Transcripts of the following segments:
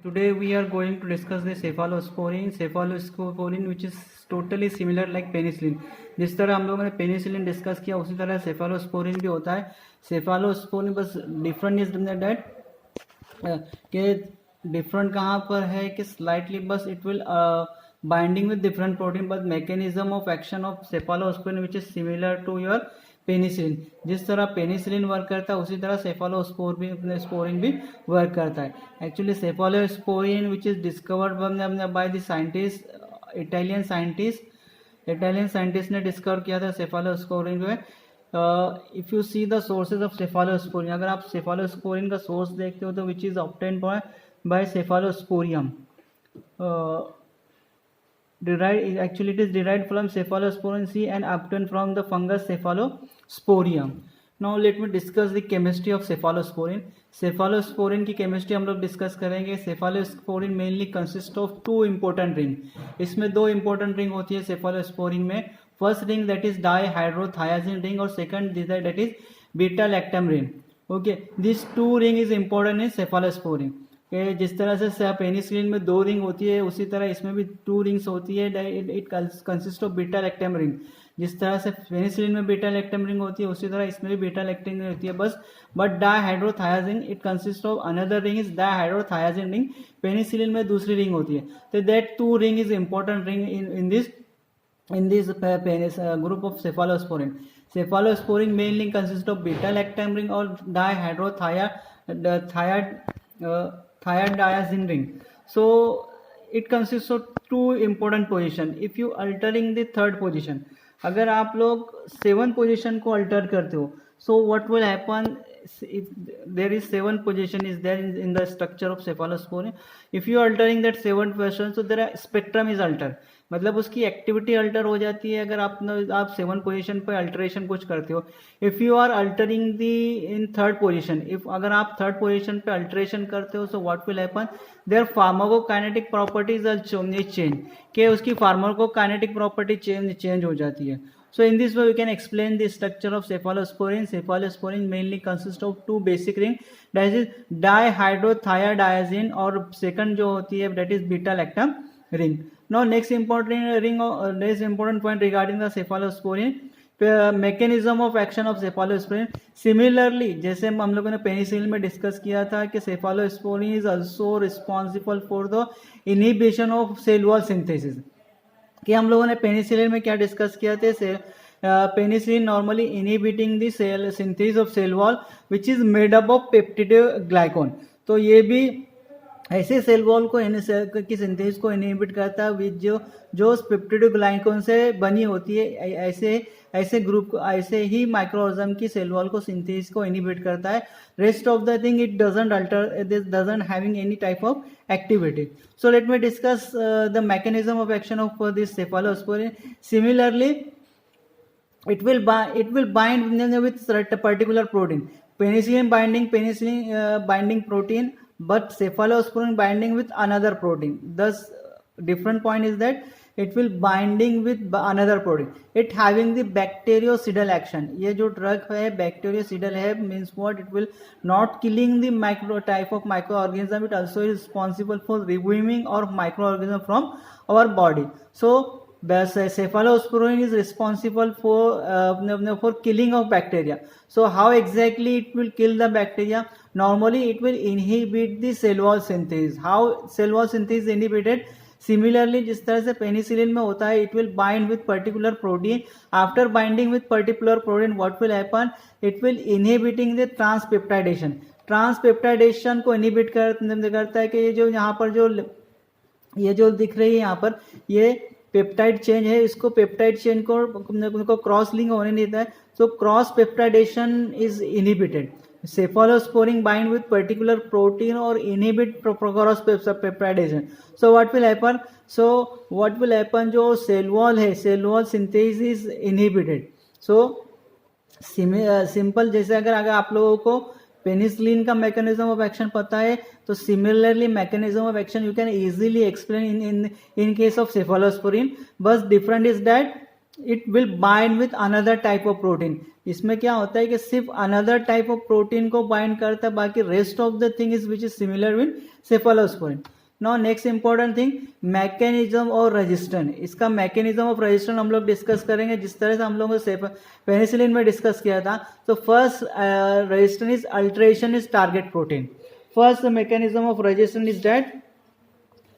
Today we are going to discuss the cephalosporin which is totally similar like penicillin. जिस तरह हम लोगों ने पेनिसिलिन डिस्कस किया उसी तरह सेफालोस्पोरिन भी होता है. सेफालोस्पोरिन बस डिफरेंट इज दैट कि डिफरेंट कहाँ पर है कि स्लाइटली बस it will binding with different protein but mechanism of action of cephalosporin which is similar to your penicillin. जिस तरह पेनिसिलिन वर्क करता है उसी तरह सेफालोस्पोरिन भी वर्क करता है. Actually cephalosporin which is discovered by the scientist Italian scientist ने डिस्कवर किया था सेफालोस्पोरिन को. If you see the sources of cephalosporin, अगर आप सेफालोस्पोरिन का सोर्स देखते हो तो which is obtained by cephalosporium. Actually it is derived from cephalosporin C and obtained from the fungus cephalosporium. Now let me discuss the chemistry of cephalosporin. Cephalosporin की chemistry हम लोग discuss करेंगे. Cephalosporin mainly consists of two important ring. इसमें दो important ring होती है cephalosporin में. First ring that is dihydrothiazine ring और second that is beta lactam ring. Okay, these two ring is important in cephalosporin. जिस तरह से पेनिसिलिन में दो रिंग होती है उसी तरह इसमें भी टू रिंग्स होती है. It consist of beta lactam ring. जिस तरह से पेनिसिलिन में बीटा लैक्टम रिंग होती है उसी तरह इसमें भी बीटा लैक्टम रिंग होती है बस. But dihydrothiazine it consist of another ring is dihydrothiazine ring. Penicillin में दूसरी रिंग होती है. तो that two ring is important ring in this group of cephalosporin. Cephalosporin mainly consists of beta lactam ring और thiazide ring. So it consists of two important position. If you altering the third position, अगर आप लोग 7th position को alter करते हो, so what will happen if there is 7th position is there in the structure of cephalosporin. If you are altering that 7th position, so there spectrum is altered. मतलब उसकी activity alter हो जाती है अगर आप 7th position पर alteration कुछ करते हो. If you are altering the in 3rd position, if अगर आप 3rd पोजीशन पे अल्टरेशन करते हो, so what will happen, there pharmacokinetic properties are change, कि उसकी फार्माकोकाइनेटिक प्रॉपर्टी चेंज हो जाती है. So in this way we can explain the structure of cephalosporin. Cephalosporin mainly consists of two basic ring, that is dihydrothiazide और second जो होती है that is beta lactam ring. Now next important point regarding the cephalosporin, mechanism of action of cephalosporin. Similarly जैसे हम लोगों ने penicillin में discuss किया था कि cephalosporin is also responsible for the inhibition of cell wall synthesis. कि हम लोगों ने पेनिसिलिन में क्या डिस्कस किया थे, penicillin normally inhibiting the cell synthesis of cell wall which is made up of peptidoglycan. तो ये भी ऐसे सेल वॉल को की सिंथेसिस को इनहिबिट करता है विच जो पेप्टिडोग्लाइकॉन से बनी होती है. ऐसे ग्रुप को ऐसे ही माइक्रोऑर्गेनिज्म की सेल वॉल को सिंथेसिस को इनहिबिट करता है. Rest of the thing it doesn't alter, this doesn't having any type of activity. So let me discuss the mechanism of action of this cephalosporin. Similarly, it will bind with a particular protein. Penicillin binding protein, but cephalosporin binding with another protein. Thus different point is that it will binding with another protein. It having the bactericidal action. ये जो drug है bactericidal है, means what, it will not killing the type of microorganism, it also is responsible for removing or microorganism from our body. So cephalosporin is responsible for killing of bacteria. So how exactly it will kill the bacteria? Normally it will inhibit the cell wall synthesis. How cell wall synthesis is inhibited? Similarly जिस तरह से penicillin में होता है, it will bind with particular protein. After binding with particular protein, what will happen? It will inhibiting the transpeptidation. Transpeptidation को inhibit करता है कि ये जो यहाँ पर ये जो दिख रही है यहाँ पर ये पेप्टाइड चेन है, इसको पेप्टाइड चेन को क्रॉस लिंक होने नहीं देता है. So cross peptidation is inhibited. Cephalosporin bind with particular protein or inhibit cross peptidation. So what will happen? जो cell wall है, cell wall synthesis is inhibited. So simple, जैसे अगर आप लोगों को पेनिसिलिन का मैकेनिज्म ऑफ एक्शन पता है तो similarly mechanism of action you can easily explain in case of cephalosporin. बस different is that it will bind with another type of protein. इसमें क्या होता है कि सिर्फ अनदर टाइप ऑफ प्रोटीन को बाइंड करता है, बाकी rest of the thing is which is similar with cephalosporin. Now next important thing mechanism और रेजिस्टेंस. इसका मैकेनिज्म ऑफ रेजिस्टेंस हम लोग डिस्कस करेंगे जिस तरह से हम लोगों ने पेनिसिलिन में डिस्कस किया था. तो first resistance is alteration is target protein. First mechanism of resistance is that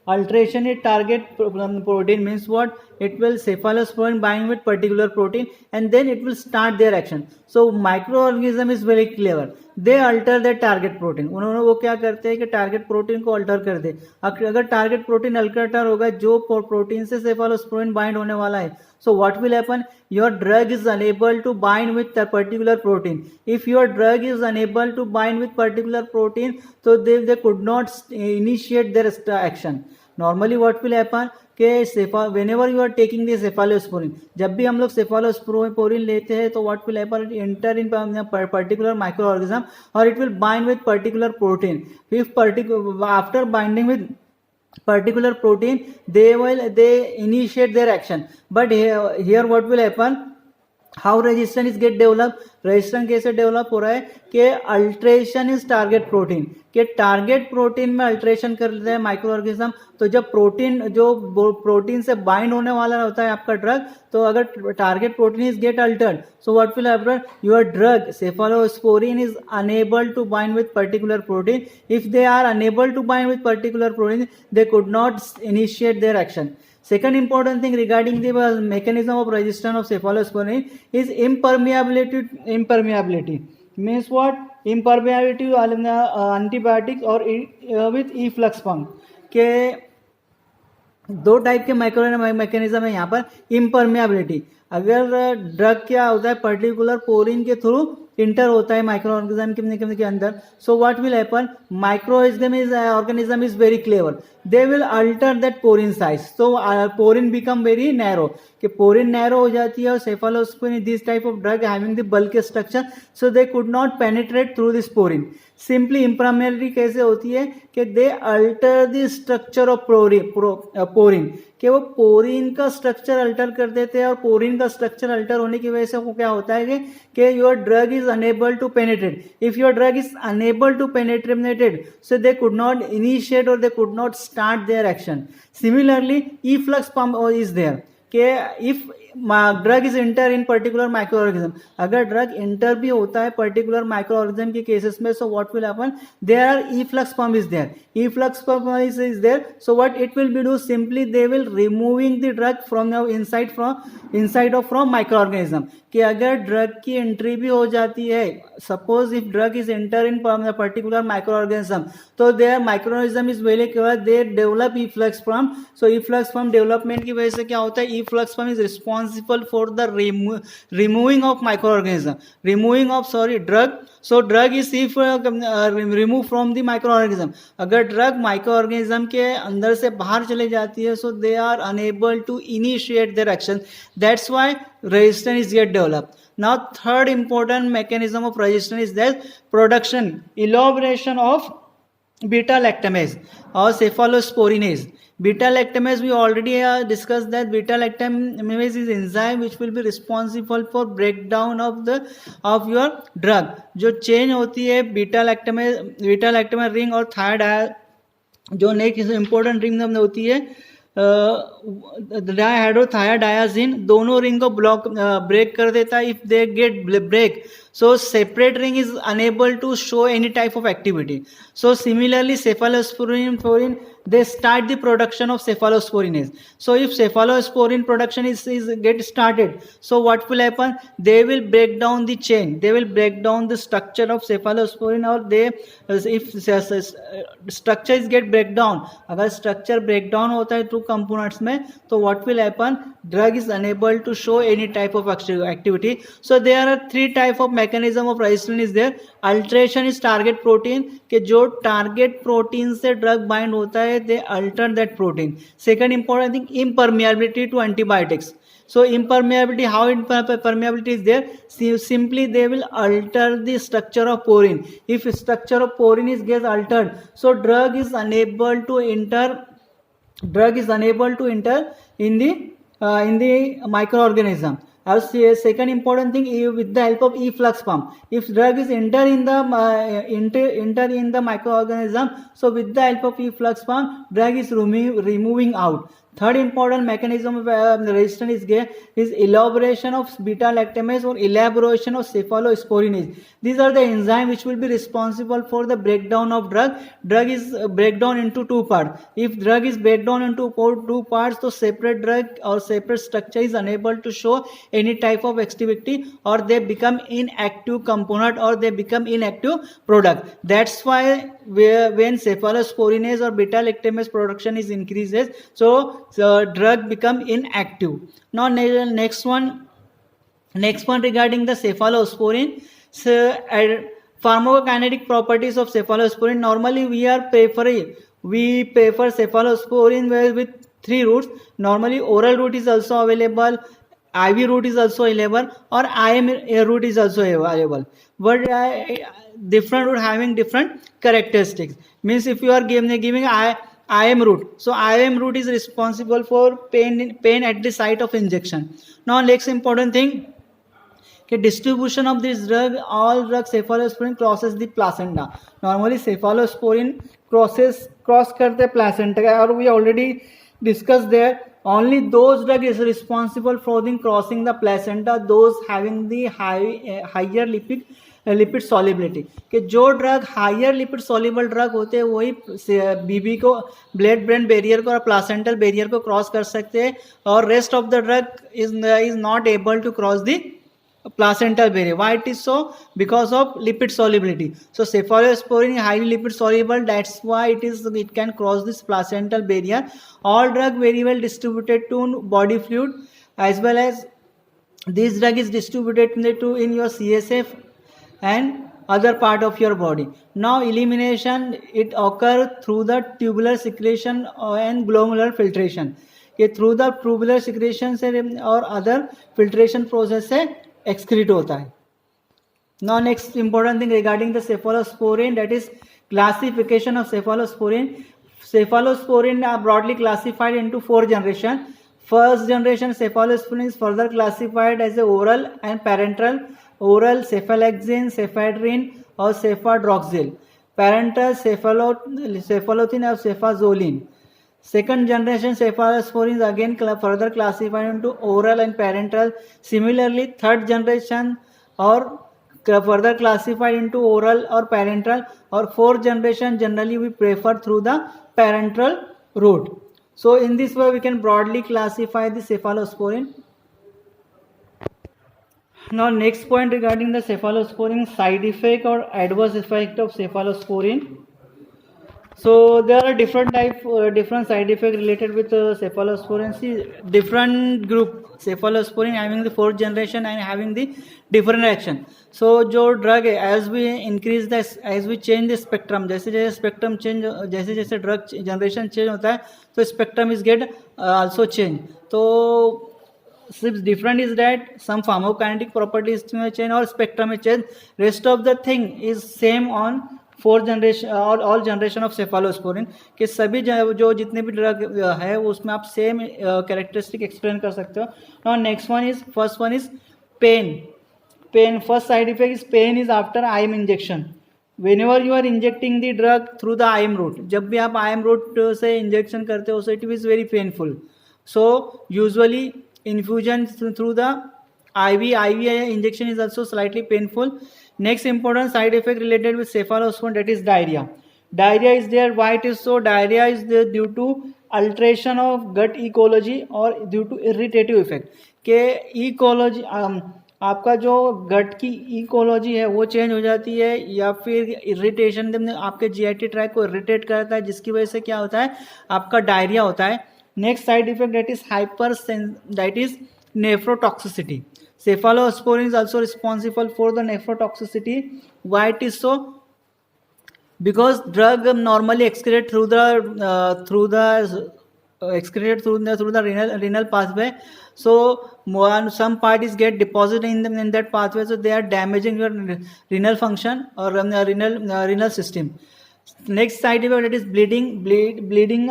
alteration in target protein means what? It will cephalosporin bind with particular protein and then it will start their action. So microorganism is very clever. They alter their target protein. उन्होंने वो क्या करते हैं कि target protein को alter कर दे. अगर target protein alter होगा जो प्रोटीन से cephalosporin बाइंड होने वाला है, so what will happen? Your drug is unable to bind with the particular protein. If your drug is unable to bind with particular protein, so they could not initiate their action. Normally what will happen कि whenever you are taking the cephalosporin, जब भी हम लोग cephalosporin लेते हैं तो what will happen? It enter in particular microorganism or it will bind with particular protein. If after binding with particular protein, they initiate their action. But here what will happen? How resistance get develop. Resistance कैसे develop हो रहा है कि alteration is target protein, के target protein में alteration करते हैं micro organism. तो जब प्रोटीन से बाइंड होने वाला होता है आपका ड्रग, तो अगर target protein is get Altered, so what will happen? Your drug cephalosporin is unable to bind with particular protein. If they are unable to bind with particular protein, they could not initiate their action. Second important thing regarding the mechanism of resistance of cephalosporin is impermeability. Means what? Impermeability to antibiotics or with efflux pump. के दो type के micro mechanism है यहाँ पर. इम्परमेबिलिटी, अगर drug क्या होता है पर्टिकुलर पोरिन के थ्रू इंटर होता है माइक्रो ऑर्गेनिज्म के अंदर, सो what will happen? Micro organism is very clever. They will alter that porin size. तो पोरिन बिकम वेरी नैरो, कि पोरिन नैरो हो जाती है और cephalosporin this type of drug having the bulk structure, so they could not penetrate through this porin. Simply इम्परमेबिलिटी कैसे होती है कि दे alter the structure of porin, कि वो पोरिन का स्ट्रक्चर अल्टर कर देते हैं. और पोरिन का स्ट्रक्चर अल्टर होने की वजह से वो क्या होता है कि your drug is unable to penetrate. If your drug is unable to penetrated, so they could not initiate और they could not start their action. Similarly efflux pump is there, कि if drug is enter in particular micro organism, अगर drug enter भी होता है particular micro organism के cases में, so what will happen? There are efflux pump is there. Efflux pump is there, so what it will be do? Simply they will removing the drug from microorganism. कि अगर drug की entry भी हो जाती है, suppose if drug is enter in particular micro organism, तो there microorganism is very clear, they develop efflux pump. So efflux pump development की वजह से क्या होता है? efflux pump is responsible for the removing of microorganism, removing of drug. So drug is remove from the microorganism. अगर drug microorganism के अंदर से बाहर चले जाती है, so they are unable to initiate their action. That's why resistance is get developed. Now third important mechanism of resistance is that production, elaboration of beta lactamase or cephalosporinase. Beta lactamase, we already discussed that beta lactamase is enzyme which will be responsible for breakdown of your drug. जो change होती है beta lactamase ring और thyroid, जो next important ring होती है डायहाइड्रोथायाडायाजिन, दोनों ring को break कर देता है. If they get break, so separate ring is unable to show any type of activity. So similarly cephalosporin, they start the production of cephalosporinase. So if cephalosporin production is get started, so what will happen? They will break down the chain, they will break down the structure of cephalosporin, or they if structure is get break down, अगर structure break down होता है two components में, तो what will happen? Drug is unable to show any type of activity. So there are three type of mechanism of resistance is there. Alteration is target protein, कि जो target protein से drug bind होता है, they alter that protein. Second important thing, impermeability to antibiotics. So impermeability, how impermeability is there? Simply they will alter the structure of porin. If structure of porin is gets altered, so drug is unable to enter in the microorganism. As second important thing, with the help of efflux pump, if drug is enter in the microorganism, so with the help of efflux pump, drug is removing out. Third important mechanism of resistance is elaboration of beta lactamase or elaboration of cephalosporinase. These are the enzymes which will be responsible for the breakdown of drug. Drug is breakdown into two parts. If drug is breakdown into two parts, so separate drug or separate structure is unable to show any type of activity, or they become inactive component, or they become inactive product. That's why when cephalosporinase or beta lactamase production is increases, so drug become inactive. Now next one regarding the cephalosporin. So pharmacokinetic properties of cephalosporin. Normally we prefer cephalosporin with three routes. Normally oral route is also available, IV route is also available, or IM route is also available, but different route having different characteristics. Means if you are giving IM route, so IM route is responsible for pain at the site of injection. Now next important thing, distribution of this drug, all drug cephalosporin crosses the placenta. Normally cephalosporin cross karte placenta, or we already discussed there. Only those drug is responsible for the crossing the placenta, those having the higher lipid solubility, कि जो drug higher lipid soluble drug होते हैं वही बीबी को, blood brain barrier को और placental barrier को cross कर सकते हैं, और rest of the drug is not able to cross the placental barrier. Why it is so? Because of lipid solubility. So cephalosporin highly lipid soluble, that's why it can cross this placental barrier. All drug very well distributed to body fluid, as well as this drug is distributed in your CSF and other part of your body. Now elimination, it occur through the tubular secretion and glomerular filtration. ये through the tubular secretion से और other filtration process से excrete होता है. Now next important thing regarding the cephalosporin, that is classification of cephalosporin. Cephalosporin are broadly classified into 4 generations. First generation cephalosporin is further classified as a oral and parenteral. Oral cephalaxin, cephadrine or cephadroxil. Parenteral cephalothin or cephazolin. Second generation cephalosporin is again further classified into oral and parenteral. Similarly, third generation or further classified into oral or parenteral, or fourth generation generally we prefer through the parenteral route. So in this way we can broadly classify the cephalosporin. Now next point regarding the cephalosporin, side effect or adverse effect of cephalosporin. So there are different side effects related with cephalosporin. See, different group cephalosporin having the 4th generation and having the different action. So जो drug है, as we increase this, as we change the spectrum, जैसे जैसे spectrum change, जैसे जैसे drug generation change होता है, तो spectrum is get also change. तो सिर्फ different is that some pharmacokinetic properties में change और spectrum में change. Rest of the thing is same on 4th generation और ऑल जनरेशन ऑफ सेफालोस्पोरिन, कि सभी जो जितने भी ड्रग है उसमें आप सेम कैरेक्टरिस्टिक एक्सप्लेन कर सकते हो. Now next one is, first one is pain. First side effect is pain is after IM injection. Whenever you are injecting the drug through the IM route, जब भी आप IM route से injection करते हो, so it is very painful. So usually infusion through the IV injection is also slightly painful. Next important side effect related with cephalosporin, that is diarrhea. Diarrhea is there. Why it is so? Diarrhea is there due to alteration of gut ecology or due to irritative effect. के ecology आपका जो गट की ecology है वो change हो जाती है, या फिर इरिटेशन आपके GIT ट्रैक को इरिटेट करता है, जिसकी वजह से क्या होता है, आपका डायरिया होता है. Next side effect that is nephrotoxicity. Cephalosporin is also responsible for the nephrotoxicity. Why it is so? Because drug normally excreted through the renal pathway. So some parties get deposited in that pathway, so they are damaging your renal function or renal system. Next side effect, that is bleeding. Bleeding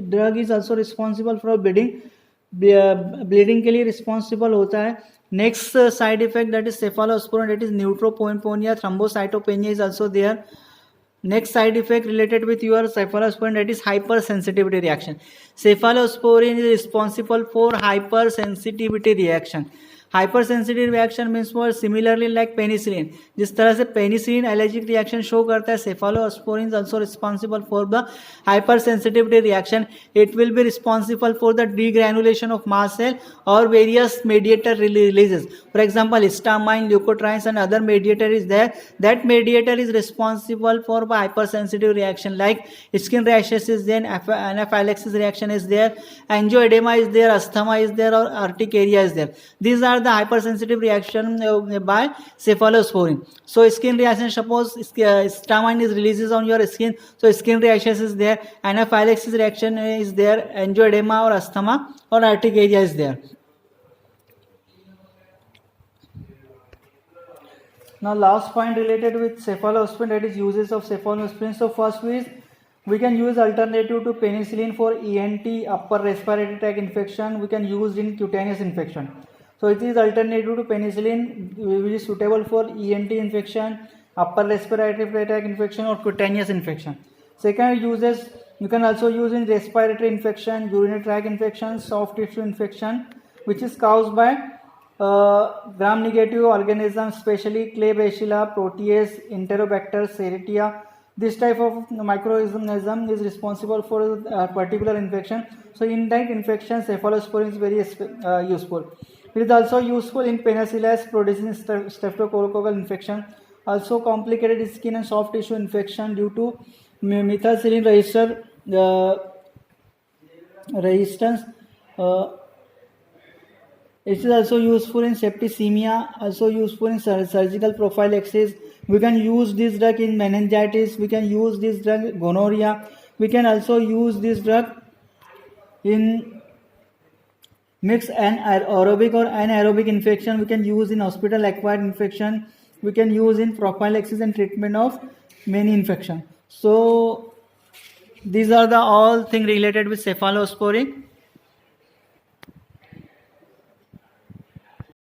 drug is also responsible for bleeding. Bleeding के लिए responsible होता है. Next side effect, that is cephalosporin, that is neutropenia, thrombocytopenia is also there. Next side effect related with your cephalosporin, that is hypersensitivity reaction. Cephalosporin is responsible for hypersensitivity reaction. Hypersensitive reaction means for similarly like penicillin, जिस तरह से penicillin allergic reaction show करता है, cephalosporin is also responsible for the hypersensitivity reaction. It will be responsible for the degranulation of mast cell और various mediator releases. For example, histamine, leukotrienes and other mediator is there. That mediator is responsible for hypersensitive reaction like skin rashes is there, anaphylaxis reaction is there, angioedema is there, asthma is there, or urticaria is there. These are the hypersensitive reaction by cephalosporin. So skin reaction, suppose histamine is releases on your skin, so skin reactions is there, anaphylaxis reaction is there, angioedema or asthma or urticaria is there. Now last point related with cephalosporin, that is uses of cephalosporin. So first is we can use alternative to penicillin for ENT, upper respiratory tract infection. We can use in cutaneous infection. So it is alternative to penicillin, which is suitable for ENT infection, upper respiratory tract infection or cutaneous infection. Second uses, you can also use in respiratory infection, urinary tract infection, soft tissue infection, which is caused by gram-negative organisms, especially Klebsiella, Protease, Enterobacter, Serratia. This type of microorganism is responsible for a particular infection. So in that infection, cephalosporin is very useful. It is also useful in Penicillin producing staphylococcal infection. Also complicated skin and soft tissue infection due to methicillin resistance. It is also useful in septicemia, also useful in surgical prophylaxis. We can use this drug in meningitis. We can use this drug in gonorrhea. We can also use this drug in mixed aerobic or anaerobic infection. We can use in hospital acquired infection. We can use in prophylaxis and treatment of many infection. So these are the all things related with cephalosporin.